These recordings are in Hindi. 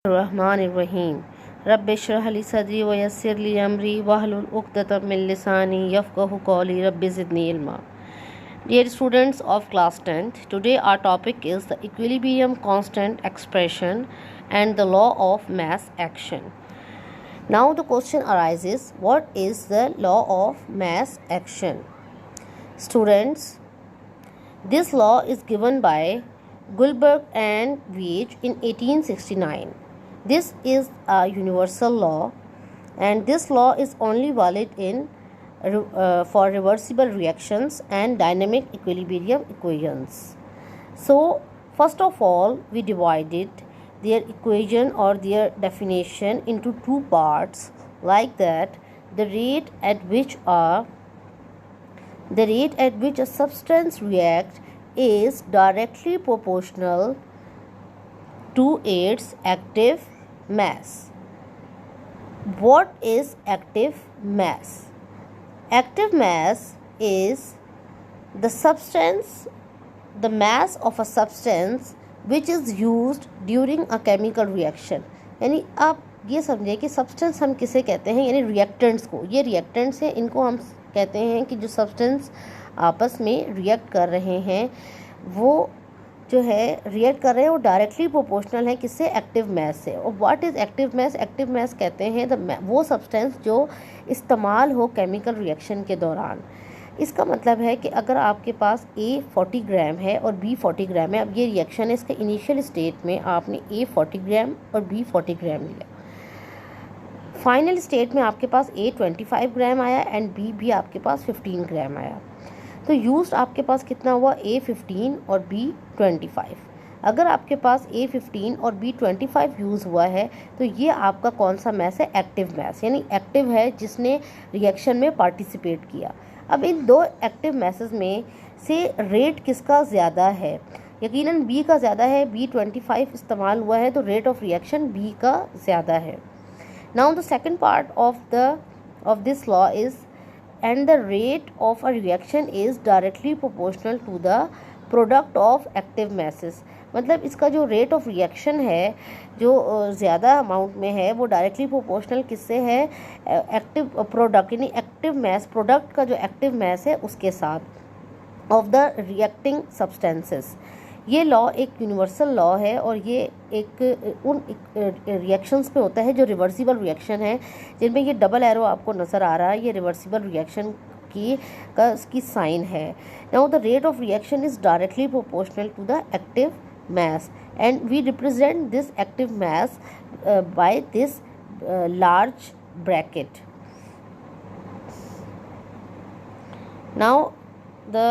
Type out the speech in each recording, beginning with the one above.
रहमानिर्रहीम रब्बिश्रह ली सदरी व यस्सिर ली अमरी वहलुल उक़दतम मिन लिसानी यफ़क़हू क़ौली rabbi ज़िदनी इल्मा. Dear students of class 10th, today our topic is the equilibrium constant expression and the law of mass action. Now the question arises, what is the law of mass action? Students, this law is given by Guilbert and Veitch in 1869. This is a universal law, and this law is only valid for reversible reactions and dynamic equilibrium equations. So, first of all, we divided their equation or their definition into two parts, like that the rate at which a substance reacts is directly proportional to its active mass. What is active mass? Active mass is the mass of a substance which is used during a chemical reaction. यानी आप ये समझे कि सब्सटेंस हम किसे कहते हैं, यानी रिएक्टेंट्स को. ये रिएक्टेंट्स हैं, इनको हम कहते हैं कि जो सब्सटेंस आपस में रिएक्ट कर रहे हैं, वो जो है रिएक्ट कर रहे हैं वो डायरेक्टली प्रोपोर्शनल है किससे, एक्टिव मैस से. और what is active mass? Active mass कहते हैं वो सब्सटेंस जो इस्तेमाल हो केमिकल रिएक्शन के दौरान. इसका मतलब है कि अगर आपके पास A 40 ग्राम है और B 40 ग्राम है, अब ये रिएक्शन है, इसके इनिशियल स्टेट में आपने A 40 ग्राम और B 40 ग्राम लिया. फाइनल स्टेट में आपके पास A 25 ग्राम आया एंड B भी आपके पास 15 ग्राम आया. तो यूज्ड आपके पास कितना हुआ, A 15 और B 25. अगर आपके पास A 15 और B 25 यूज़ हुआ है तो ये आपका कौन सा मैस है, एक्टिव मैस, यानी एक्टिव है जिसने रिएक्शन में पार्टिसिपेट किया. अब इन दो एक्टिव मैसेज में से रेट किसका ज़्यादा है? यकीनन B का ज़्यादा है. B 25 इस्तेमाल हुआ है तो रेट ऑफ रिएक्शन B का ज़्यादा है. Now the second part of this law is and the rate of a reaction is directly proportional to the product of active masses. मतलब इसका जो रेट ऑफ रिएक्शन है जो ज़्यादा अमाउंट में है वो डायरेक्टली प्रोपोर्शनल किससे है, एक्टिव प्रोडक्ट यानी एक्टिव मैस, प्रोडक्ट का जो एक्टिव मैस है उसके साथ ऑफ द रिएक्टिंग सब्सटेंसेस. ये लॉ एक यूनिवर्सल लॉ है और ये एक उन रिएक्शंस पे होता है जो रिवर्सिबल रिएक्शन है, जिनमें ये डबल एरो आपको नज़र आ रहा है, ये रिवर्सिबल रिएक्शन की साइन है. Now the rate of reaction is directly proportional to the active mass and we represent this active mass by this large bracket. Now the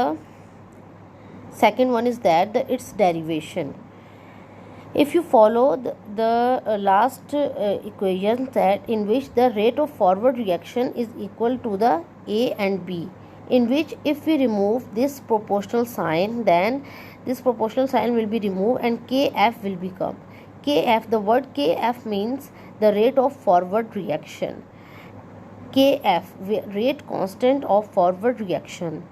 second one is that its derivation. If you follow the last equation that in which the rate of forward reaction is equal to the A and B, in which if we remove this proportional sign, then this proportional sign will be removed and Kf will become Kf. The word Kf means the rate of forward reaction. Kf, rate constant of forward reaction.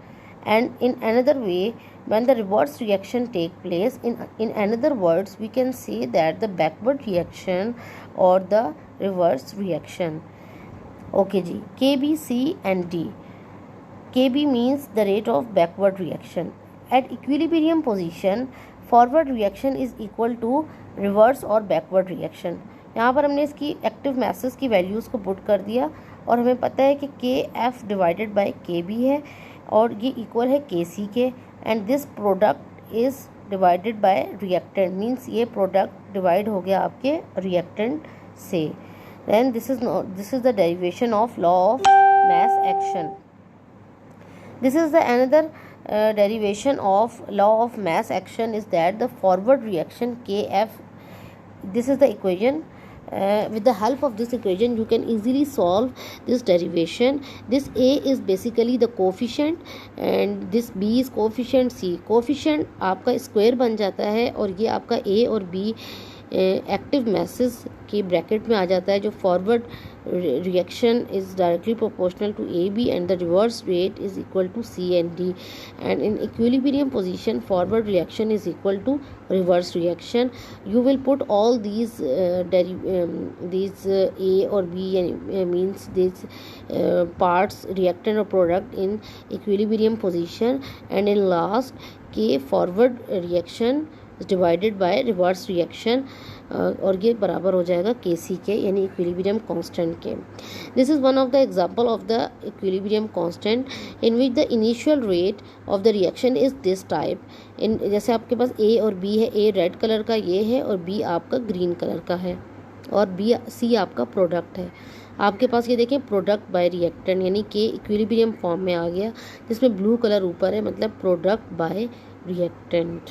And in another way, when the reverse reaction take place, in another words, we can say that the backward reaction or the reverse reaction. Okay ji, Kb, C and D. Kb means the rate of backward reaction. At equilibrium position, forward reaction is equal to reverse और backward reaction. यहाँ पर हमने इसकी एक्टिव मैसेज की वैल्यूज़ को पुट कर दिया और हमें पता है कि Kf डिवाइडेड बाई Kb है और ये इक्वल है Kc के. And this product is divided by reactant, means ये प्रोडक्ट डिवाइड हो गया आपके रिएक्टेंट से. Then this is the derivation of law of mass action. This is the another derivation of law of mass action is that the forward reaction Kf, this is the equation. With the help of this equation you can easily solve this derivation. This A is basically the coefficient and this B is coefficient. C coefficient आपका स्क्वायर बन जाता है और ये आपका A और B एक्टिव मैसेज की ब्रैकेट में आ जाता है, जो forward reaction is directly proportional to A B and the reverse rate is equal to C and D, and in equilibrium position forward reaction is equal to reverse reaction. You will put all these A or B means these parts, reactant or product, in equilibrium position, and in last K forward reaction is divided by reverse reaction, और ये बराबर हो जाएगा Kc के, यानी equilibrium constant K. This is one of the example of the equilibrium constant in which the initial rate of the reaction is this type. इन जैसे आपके पास ए और बी है, ए रेड कलर का ये है और बी आपका ग्रीन कलर का है, और बी सी आपका प्रोडक्ट है. आपके पास ये देखें प्रोडक्ट बाय रिएक्टेंट, यानी कि इक्विलिब्रियम फॉर्म में आ गया, जिसमें ब्लू कलर ऊपर है, मतलब प्रोडक्ट बाय रिएक्टेंट.